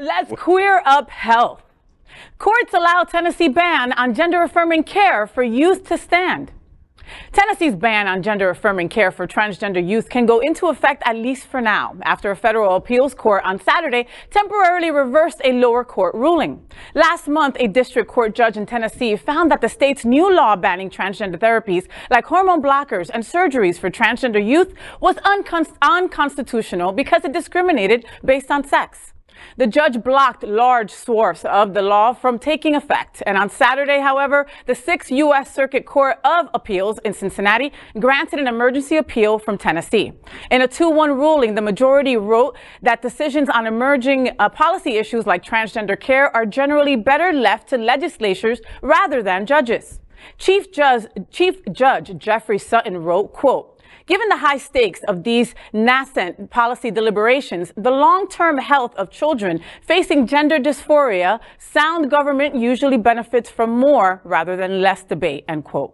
Let's queer up health. Courts allow Tennessee ban on gender-affirming care for youth to stand. Tennessee's ban on gender-affirming care for transgender youth can go into effect, at least for now, after a federal appeals court on Saturday temporarily reversed a lower court ruling. Last month, a district court judge in Tennessee found that the state's new law banning transgender therapies like hormone blockers and surgeries for transgender youth was unconstitutional because it discriminated based on sex. The judge blocked large swaths of the law from taking effect. And on Saturday, however, the Sixth U.S. Circuit Court of Appeals in Cincinnati granted an emergency appeal from Tennessee. In a 2-1 ruling, the majority wrote that decisions on emerging policy issues like transgender care are generally better left to legislatures rather than judges. Chief Judge Jeffrey Sutton wrote, quote, "Given the high stakes of these nascent policy deliberations, the long-term health of children facing gender dysphoria, sound government usually benefits from more rather than less debate," end quote.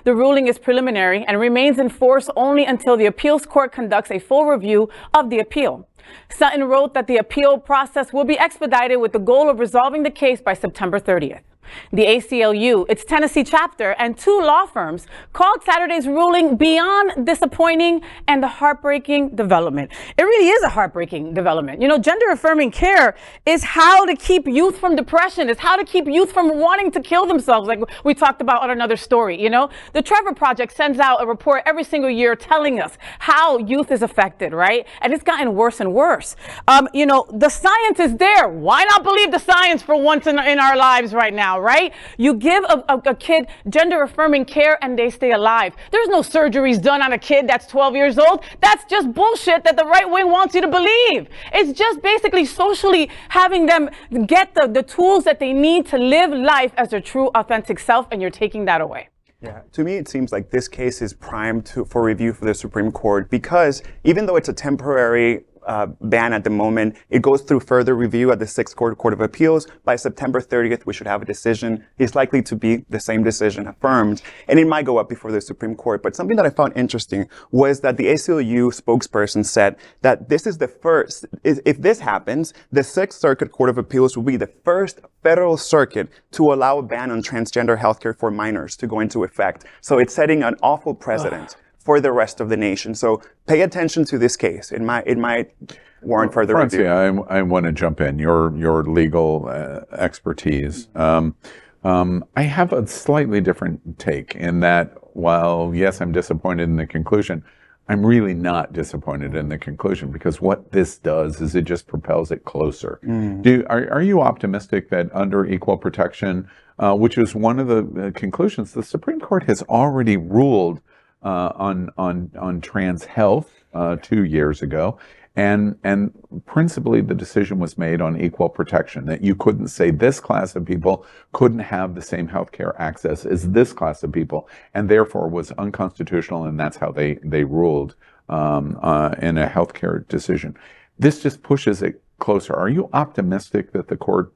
The ruling is preliminary and remains in force only until the appeals court conducts a full review of the appeal. Sutton wrote that the appeal process will be expedited with the goal of resolving the case by September 30th. The ACLU, its Tennessee chapter, and 2 law firms called Saturday's ruling beyond disappointing and a heartbreaking development. It really is a heartbreaking development. You know, gender-affirming care is how to keep youth from depression. It's how to keep youth from wanting to kill themselves, like we talked about on another story, you know? The Trevor Project sends out a report every single year telling us how youth is affected, right? And it's gotten worse and worse. You know, the science is there. Why not believe the science for once in our lives right now? Right? You give a kid gender-affirming care and they stay alive. There's no surgeries done on a kid that's 12 years old. That's just bullshit that the right wing wants you to believe. It's just basically socially having them get the tools that they need to live life as their true, authentic self, and you're taking that away. Yeah, to me, it seems like this case is primed for review for the Supreme Court because even though it's a temporary ban at the moment, it goes through further review at the Sixth Court of Appeals. By September 30th, we should have a decision. It's likely to be the same decision affirmed, and it might go up before the Supreme Court. But something that I found interesting was that the ACLU spokesperson said that this is the first, if this happens, the Sixth Circuit Court of Appeals will be the first federal circuit to allow a ban on transgender healthcare for minors to go into effect. So it's setting an awful precedent for the rest of the nation. So pay attention to this case. It might warrant further review. I want to jump in. Your legal expertise. I have a slightly different take in that while, yes, I'm disappointed in the conclusion, I'm really not disappointed in the conclusion because what this does is it just propels it closer. Are you optimistic that under equal protection, which is one of the conclusions, the Supreme Court has already ruled on trans health 2 years ago, and principally the decision was made on equal protection, that you couldn't say this class of people couldn't have the same healthcare access as this class of people, and therefore was unconstitutional, and that's how they ruled in a healthcare decision. This just pushes it closer. Are you optimistic that the court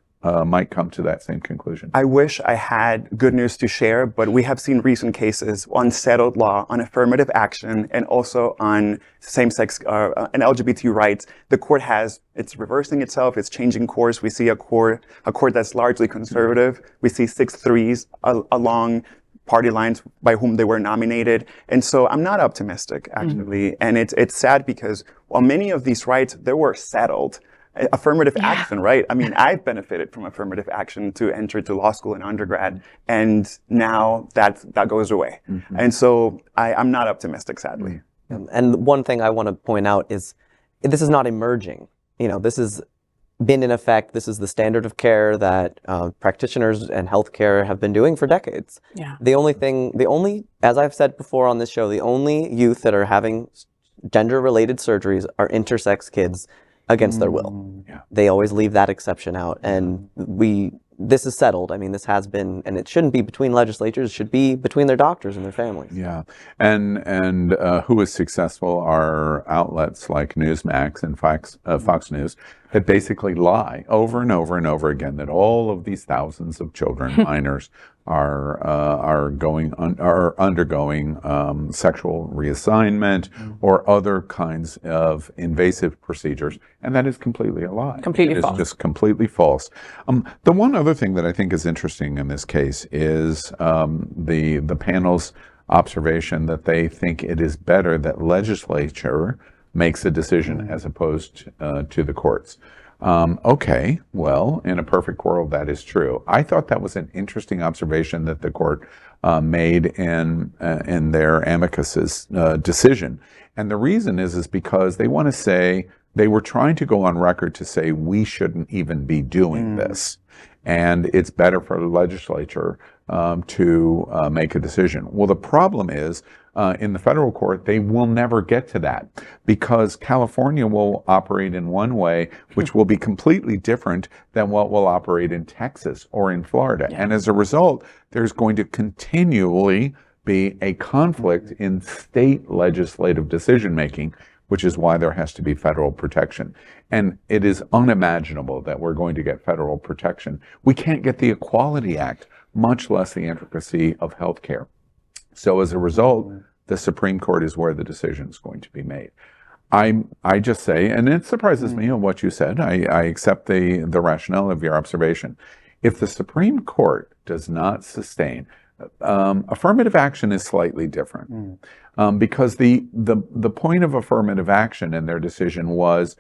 might come to that same conclusion? I wish I had good news to share, but we have seen recent cases on settled law, on affirmative action, and also on same-sex and LGBT rights. The court it's reversing itself, it's changing course. We see a court that's largely conservative. We see 6-3s along party lines by whom they were nominated. And so I'm not optimistic, actually. And it's sad because on many of these rights, they were settled. Affirmative action, right? I mean, I've benefited from affirmative action to enter to law school and undergrad, and now that goes away. And so I'm not optimistic, sadly. And one thing I want to point out is this is not emerging. You know, this has been in effect. This is the standard of care that practitioners and healthcare have been doing for decades. Yeah. The only, as I've said before on this show, the only youth that are having gender-related surgeries are intersex kids against their will. They always leave that exception out, and this is settled. I mean, this has been, and it shouldn't be between legislatures. It should be between their doctors and their families. Yeah, and who is successful are outlets like Newsmax and Fox News that basically lie over and over and over again that all of these thousands of children, minors, are undergoing sexual reassignment or other kinds of invasive procedures, and that is completely a lie. Completely It false. is just completely false. The one other thing that I think is interesting in this case is the panel's observation that they think it is better that legislature makes a decision as opposed to the courts. Okay, well, in a perfect world, that is true. I thought that was an interesting observation that the court made in their amicus's decision. And the reason is because they want to say, they were trying to go on record to say we shouldn't even be doing this. And it's better for the legislature to make a decision. Well, the problem is, in the federal court, they will never get to that because California will operate in one way, which will be completely different than what will operate in Texas or in Florida. And as a result, there's going to continually be a conflict in state legislative decision-making, which is why there has to be federal protection. And it is unimaginable that we're going to get federal protection. We can't get the Equality Act, much less the intricacy of healthcare. So as a result, the Supreme Court is where the decision is going to be made. I just say, and it surprises me on what you said, I accept the rationale of your observation. If the Supreme Court does not sustain, affirmative action is slightly different. Because the point of affirmative action in their decision was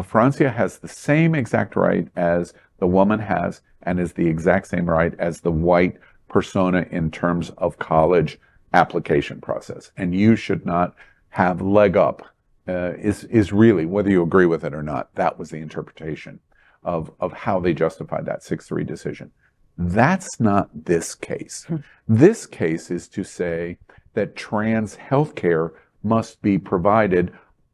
Francia has the same exact right as the woman has and is the exact same right as the white persona in terms of college application process. And you should not have leg up, is really, whether you agree with it or not, that was the interpretation of how they justified that 6-3 decision. That's not this case. This case is to say that trans healthcare must be provided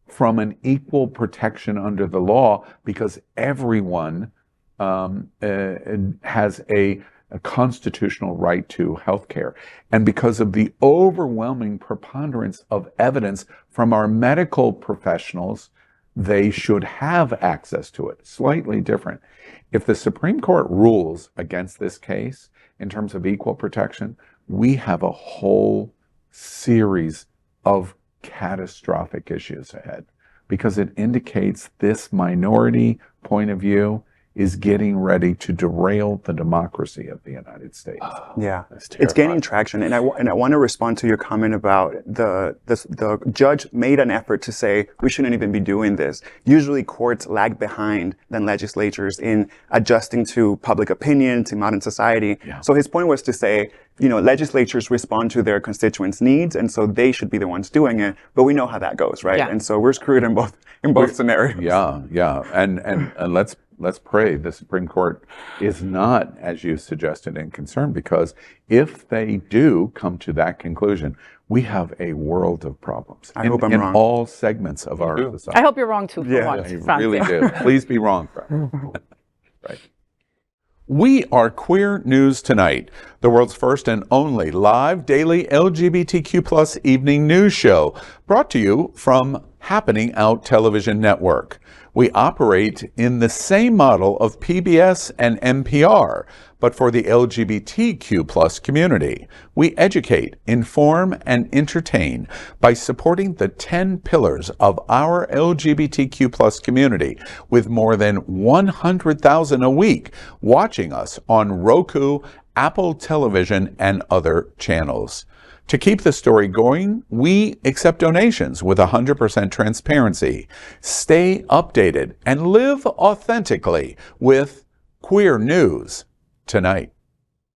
from an equal protection under the law because everyone has a constitutional right to healthcare. And because of the overwhelming preponderance of evidence from our medical professionals, they should have access to it. Slightly different. If the Supreme Court rules against this case in terms of equal protection, we have a whole series of catastrophic issues ahead because it indicates this minority point of view is getting ready to derail the democracy of the United States. Yeah, it's gaining traction, and I want to respond to your comment about the judge made an effort to say we shouldn't even be doing this. Usually, courts lag behind than legislatures in adjusting to public opinion, to modern society. So his point was to say, legislatures respond to their constituents' needs, and so they should be the ones doing it. But we know how that goes, right? And so we're screwed in both scenarios. Yeah, and let's pray the Supreme Court is not, as you suggested, and concerned, because if they do come to that conclusion, we have a world of problems. I hope I'm wrong. In all segments of our society. I hope you're wrong too for once. I really do. Please be wrong, Frank. Right. We are Queer News Tonight, the world's first and only live daily LGBTQ+ evening news show, brought to you from Happening Out Television Network. We operate in the same model of PBS and NPR, but for the LGBTQ+ community. We educate, inform, and entertain by supporting the 10 pillars of our LGBTQ+ community, with more than 100,000 a week watching us on Roku, Apple Television, and other channels. To keep the story going, we accept donations with 100% transparency. Stay updated and live authentically with Queer News Tonight.